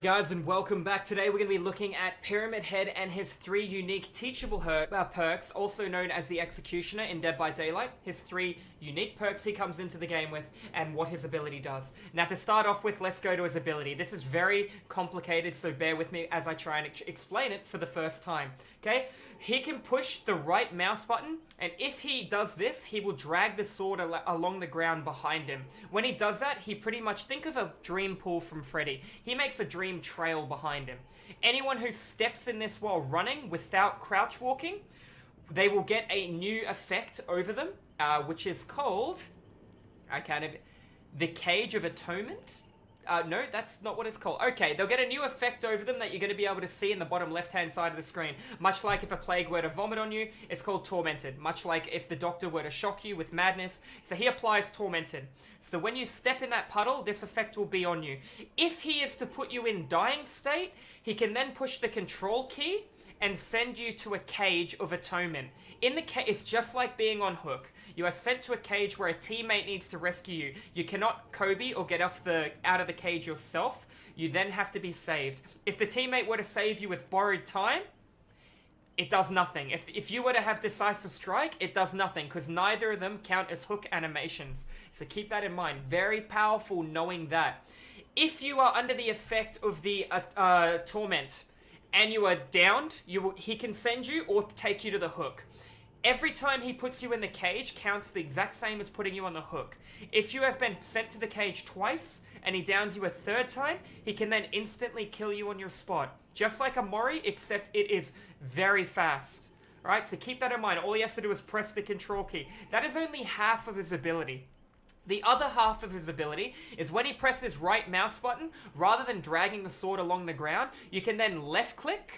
Guys, and welcome back. Today we're going to be looking at Pyramid Head and his 3 unique teachable perks, also known as the Executioner in Dead by Daylight. His 3 unique perks he comes into the game with, and what his ability does. Now to start off with, let's go to his ability. This is very complicated, so bear with me as I try and explain it for the first time. Okay? He can push the right mouse button, and if he does this, he will drag the sword along the ground behind him. When he does that, he pretty much, think of a dream pool from Freddy. He makes a dream trail behind him. Anyone who steps in this while running without crouch walking, they will get a new effect over them, which is called, the Cage of Atonement. No, that's not what it's called. Okay, they'll get a new effect over them that you're going to be able to see in the bottom left-hand side of the screen. Much like if a plague were to vomit on you, it's called Tormented. Much like if the doctor were to shock you with madness. So he applies Tormented. So when you step in that puddle, this effect will be on you. If he is to put you in dying state, he can then push the control key and send you to a Cage of Atonement. In the it's just like being on Hook. You are sent to a cage where a teammate needs to rescue you. You cannot Kobe or get out of the cage yourself. You then have to be saved. If the teammate were to save you with borrowed time, it does nothing. If you were to have Decisive Strike, it does nothing, because neither of them count as hook animations. So keep that in mind. Very powerful knowing that. If you are under the effect of the Torment, and you are downed, he can send you or take you to the hook. Every time he puts you in the cage counts the exact same as putting you on the hook. If you have been sent to the cage twice and he downs you a third time, he can then instantly kill you on your spot. Just like a Mori, except it is very fast. Alright, so keep that in mind. All he has to do is press the control key. That is only half of his ability. The other half of his ability is when he presses right mouse button, rather than dragging the sword along the ground, you can then left click,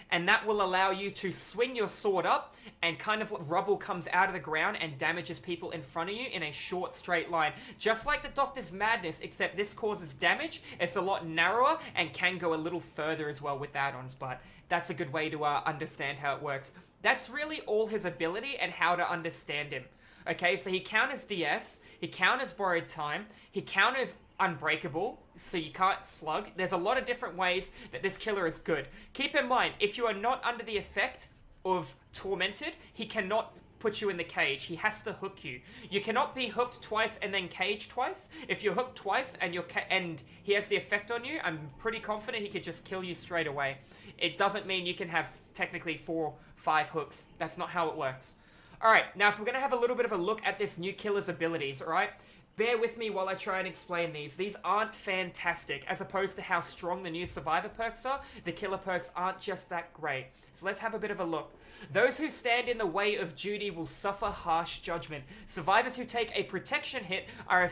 and that will allow you to swing your sword up, and kind of rubble comes out of the ground and damages people in front of you in a short straight line. Just like the Doctor's Madness, except this causes damage. It's a lot narrower and can go a little further as well with add-ons, but that's a good way to understand how it works. That's really all his ability and how to understand him. Okay, so he counters DS, he counters borrowed time, he counters unbreakable, so you can't slug. There's a lot of different ways that this killer is good. Keep in mind, if you are not under the effect of Tormented, he cannot put you in the cage. He has to hook you. You cannot be hooked twice and then caged twice. If you're hooked twice and and he has the effect on you, I'm pretty confident he could just kill you straight away. It doesn't mean you can have technically 4, 5 hooks. That's not how it works. Alright, now if we're going to have a little bit of a look at this new killer's abilities, alright? Bear with me while I try and explain these. These aren't fantastic. As opposed to how strong the new Survivor perks are, the killer perks aren't just that great. So let's have a bit of a look. Those who stand in the way of duty will suffer harsh judgment. Survivors who take a protection hit are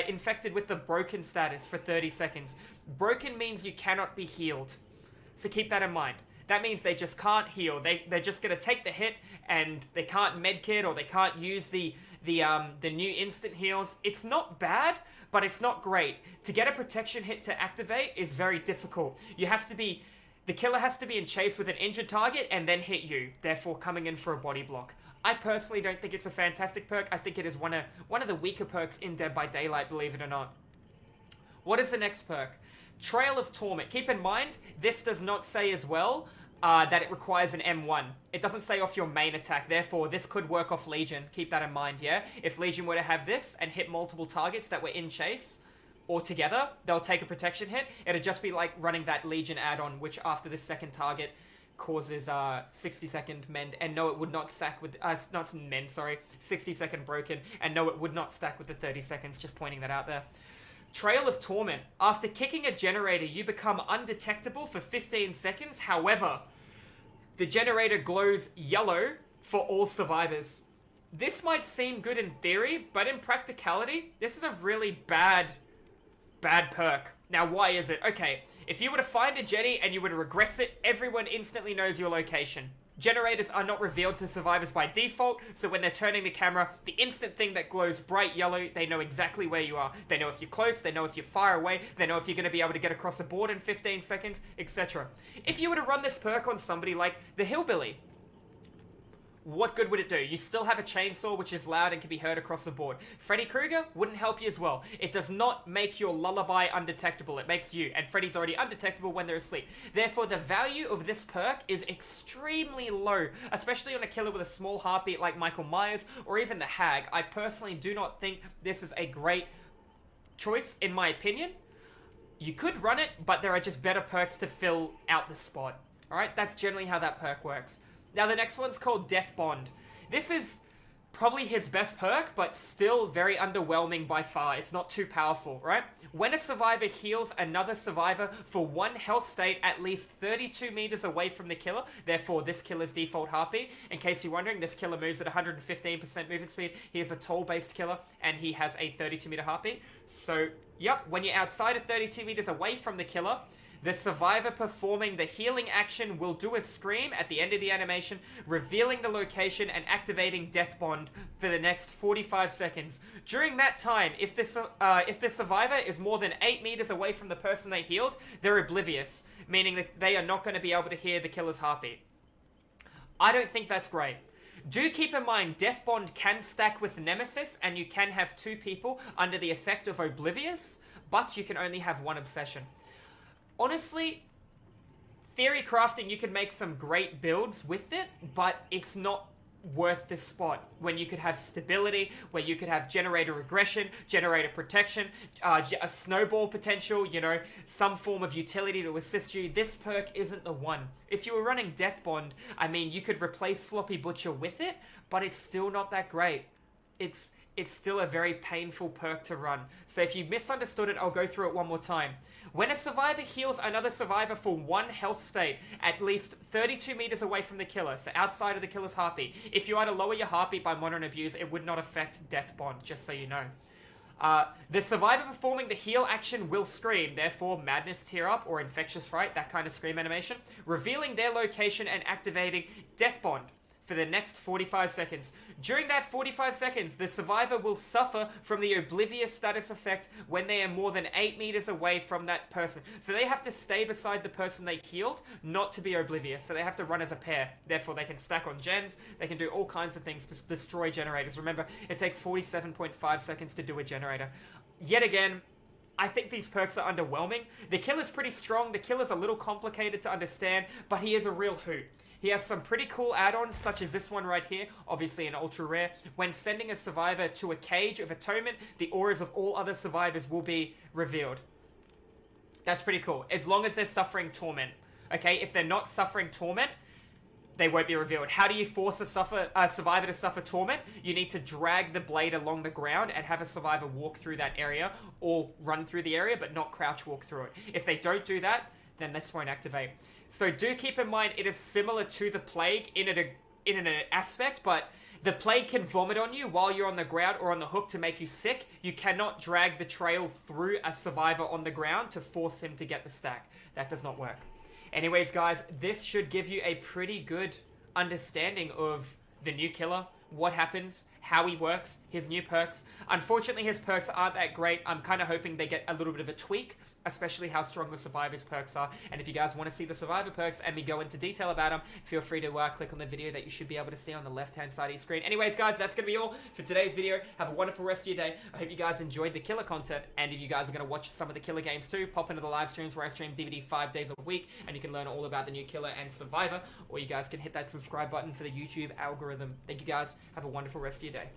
infected with the broken status for 30 seconds. Broken means you cannot be healed. So keep that in mind. That means they just can't heal. They're just going to take the hit, and they can't medkit, or they can't use the new instant heals. It's not bad, but it's not great. To get a protection hit to activate is very difficult. The killer has to be in chase with an injured target and then hit you, therefore coming in for a body block. I personally don't think it's a fantastic perk. I think it is one of the weaker perks in Dead by Daylight, believe it or not. What is the next perk? Trail of Torment. Keep in mind, this does not say as well that it requires an M1. It doesn't say off your main attack, therefore this could work off Legion. Keep that in mind, yeah? If Legion were to have this and hit multiple targets that were in chase, or together, they'll take a protection hit. It'd just be like running that Legion add-on, which after the second target causes 60-second mend, and no, it would not stack with, 60-second broken, and no, it would not stack with the 30 seconds, just pointing that out there. Trail of Torment. After kicking a generator, you become undetectable for 15 seconds. However, the generator glows yellow for all survivors. This might seem good in theory, but in practicality, this is a really bad perk. Now, why is it? Okay, if you were to find a Jenny and you were to regress it, everyone instantly knows your location. Generators are not revealed to survivors by default, so when they're turning the camera, the instant thing that glows bright yellow, they know exactly where you are. They know if you're close, they know if you're far away, they know if you're going to be able to get across the board in 15 seconds, etc. If you were to run this perk on somebody like the Hillbilly, what good would it do? You still have a chainsaw, which is loud and can be heard across the board. Freddy Krueger wouldn't help you as well. It does not make your lullaby undetectable. It makes you, and Freddy's already undetectable when they're asleep. Therefore, the value of this perk is extremely low, especially on a killer with a small heartbeat like Michael Myers or even the Hag. I personally do not think this is a great choice, in my opinion. You could run it, but there are just better perks to fill out the spot. Alright, that's generally how that perk works. Now, the next one's called Deathbound. This is probably his best perk, but still very underwhelming by far. It's not too powerful, right? When a survivor heals another survivor for 1 health state at least 32 meters away from the killer, therefore this killer's default heartbeat. In case you're wondering, this killer moves at 115% movement speed. He is a toll-based killer, and he has a 32-meter heartbeat. So, yep, when you're outside of 32 meters away from the killer, the survivor performing the healing action will do a scream at the end of the animation, revealing the location and activating Deathbound for the next 45 seconds. During that time, if the survivor is more than 8 meters away from the person they healed, they're oblivious, meaning that they are not going to be able to hear the killer's heartbeat. I don't think that's great. Do keep in mind, Deathbound can stack with Nemesis, and you can have 2 people under the effect of Oblivious, but you can only have 1 obsession. Honestly, theory crafting, you can make some great builds with it, but it's not worth the spot when you could have stability, where you could have generator regression, generator protection, a snowball potential, you know, some form of utility to assist you. This perk isn't the one. If you were running Deathbound, I mean, you could replace Sloppy Butcher with it, but it's still not that great. It's still a very painful perk to run. So if you misunderstood it, I'll go through it one more time. When a survivor heals another survivor for 1 health state, at least 32 meters away from the killer, so outside of the killer's heartbeat. If you are to lower your heartbeat by modern abuse, it would not affect Deathbound, just so you know. The survivor performing the heal action will scream, therefore Madness, Tear Up, or Infectious Fright, that kind of scream animation, revealing their location and activating Deathbound for the next 45 seconds. During that 45 seconds, the survivor will suffer from the oblivious status effect when they are more than 8 meters away from that person. So they have to stay beside the person they healed, not to be oblivious. So they have to run as a pair. Therefore, they can stack on gems. They can do all kinds of things to destroy generators. Remember, it takes 47.5 seconds to do a generator. Yet again, I think these perks are underwhelming. The killer's pretty strong. The killer's a little complicated to understand, but he is a real hoot. He has some pretty cool add-ons, such as this one right here, obviously an ultra rare. When sending a survivor to a cage of atonement, the auras of all other survivors will be revealed. That's pretty cool, as long as they're suffering torment. Okay, if they're not suffering torment, they won't be revealed. How do you force a survivor to suffer torment? You need to drag the blade along the ground and have a survivor walk through that area, or run through the area, but not crouch walk through it. If they don't do that, then this won't activate. So do keep in mind, it is similar to the plague in an aspect, but the plague can vomit on you while you're on the ground or on the hook to make you sick. You cannot drag the trail through a survivor on the ground to force him to get the stack. That does not work. Anyways, guys, this should give you a pretty good understanding of the new killer, what happens, how he works, his new perks. Unfortunately, his perks aren't that great. I'm kind of hoping they get a little bit of a tweak, especially how strong the Survivor's perks are. And if you guys want to see the Survivor perks and me go into detail about them, feel free to click on the video that you should be able to see on the left-hand side of your screen. Anyways, guys, that's going to be all for today's video. Have a wonderful rest of your day. I hope you guys enjoyed the killer content. And if you guys are going to watch some of the killer games too, pop into the live streams where I stream DVD 5 days a week, and you can learn all about the new killer and Survivor. Or you guys can hit that subscribe button for the YouTube algorithm. Thank you guys. Have a wonderful rest of your day.